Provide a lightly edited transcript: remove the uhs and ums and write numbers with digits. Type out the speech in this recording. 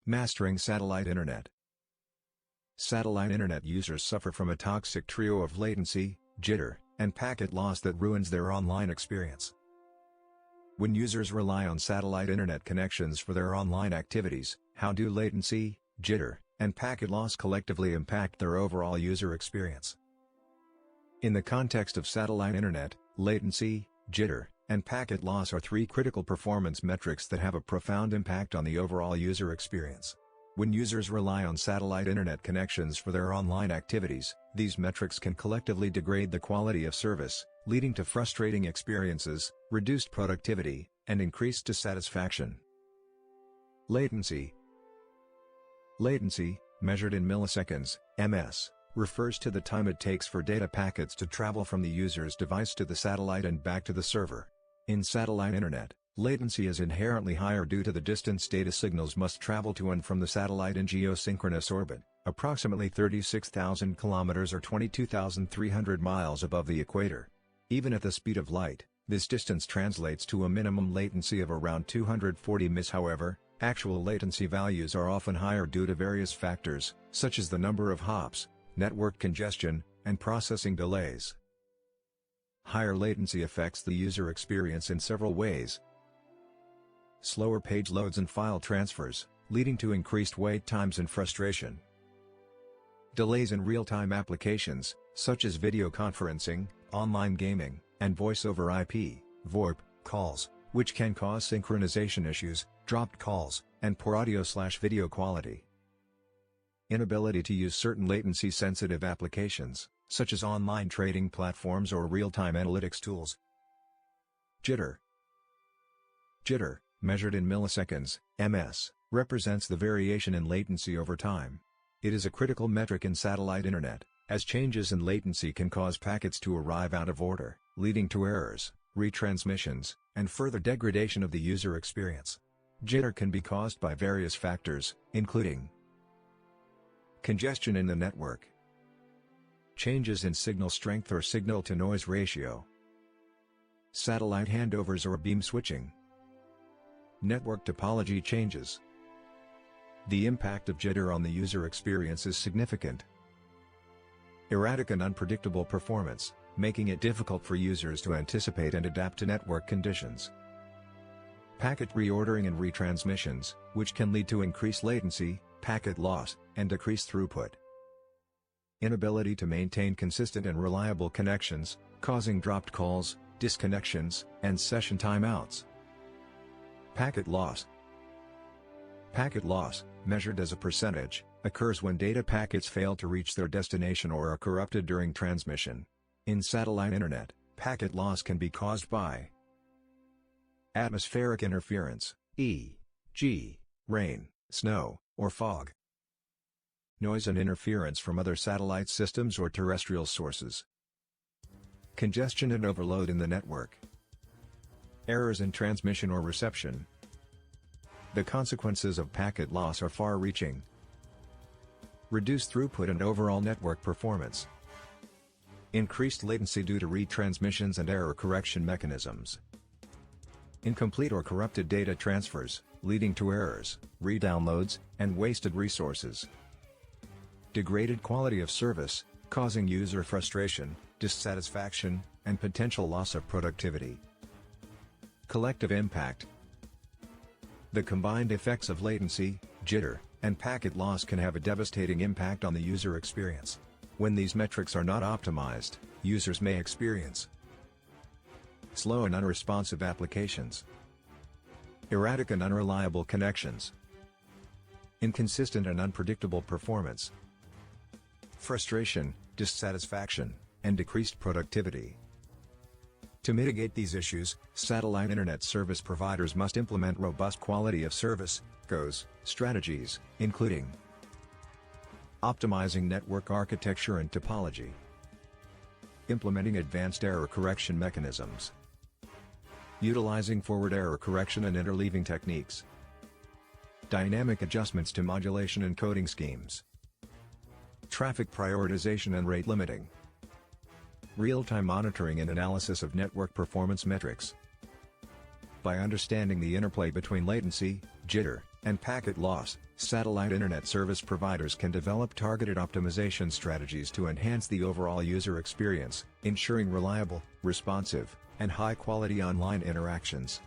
Mastering satellite internet. Satellite internet users suffer from a toxic trio of latency, jitter, and packet loss that ruins their online experience. When users rely on satellite internet connections for their online activities, how do latency, jitter, and packet loss collectively impact their overall user experience? In the context of satellite internet, latency, jitter, and packet loss are three critical performance metrics that have a profound impact on the overall user experience. When users rely on satellite internet connections for their online activities, these metrics can collectively degrade the quality of service, leading to frustrating experiences, reduced productivity, and increased dissatisfaction. Latency. Latency, measured in milliseconds, ms, refers to the time it takes for data packets to travel from the user's device to the satellite and back to the server. In satellite internet, latency is inherently higher due to the distance data signals must travel to and from the satellite in geosynchronous orbit, approximately 36,000 kilometers or 22,300 miles above the equator. Even at the speed of light, this distance translates to a minimum latency of around 240 ms. However, actual latency values are often higher due to various factors, such as the number of hops, network congestion, and processing delays. Higher latency affects the user experience in several ways. Slower page loads and file transfers, leading to increased wait times and frustration. Delays in real-time applications, such as video conferencing, online gaming, and voice-over IP, VoIP, calls, which can cause synchronization issues, dropped calls, and poor audio/video quality. Inability to use certain latency-sensitive applications, such as online trading platforms or real-time analytics tools. Jitter. Jitter, measured in milliseconds, ms, represents the variation in latency over time. It is a critical metric in satellite internet, as changes in latency can cause packets to arrive out of order, leading to errors, retransmissions, and further degradation of the user experience. Jitter can be caused by various factors, including congestion in the network, changes in signal strength or signal-to-noise ratio, satellite handovers or beam switching, network topology changes. The impact of jitter on the user experience is significant. Erratic and unpredictable performance, making it difficult for users to anticipate and adapt to network conditions. Packet reordering and retransmissions, which can lead to increased latency, packet loss, and decreased throughput. Inability to maintain consistent and reliable connections, causing dropped calls, disconnections, and session timeouts. Packet loss. Packet loss, measured as a percentage, occurs when data packets fail to reach their destination or are corrupted during transmission. In satellite internet, packet loss can be caused by atmospheric interference, e.g., rain, snow, or fog. Noise and interference from other satellite systems or terrestrial sources. Congestion and overload in the network. Errors in transmission or reception. The consequences of packet loss are far-reaching. Reduced throughput and overall network performance. Increased latency due to retransmissions and error correction mechanisms. Incomplete or corrupted data transfers, leading to errors, redownloads, and wasted resources. Degraded quality of service, causing user frustration, dissatisfaction, and potential loss of productivity. Collective impact. The combined effects of latency, jitter, and packet loss can have a devastating impact on the user experience. When these metrics are not optimized, users may experience slow and unresponsive applications, erratic and unreliable connections, inconsistent and unpredictable performance, frustration, dissatisfaction, and decreased productivity. To mitigate these issues, satellite internet service providers must implement robust quality of service (QoS) strategies, including optimizing network architecture and topology, implementing advanced error correction mechanisms, utilizing forward error correction and interleaving techniques, dynamic adjustments to modulation and coding schemes, traffic prioritization and rate limiting, real-time monitoring and analysis of network performance metrics. By understanding the interplay between latency, jitter, and packet loss, Satellite internet service providers can develop targeted optimization strategies to enhance the overall user experience, ensuring reliable, responsive, and high-quality online interactions.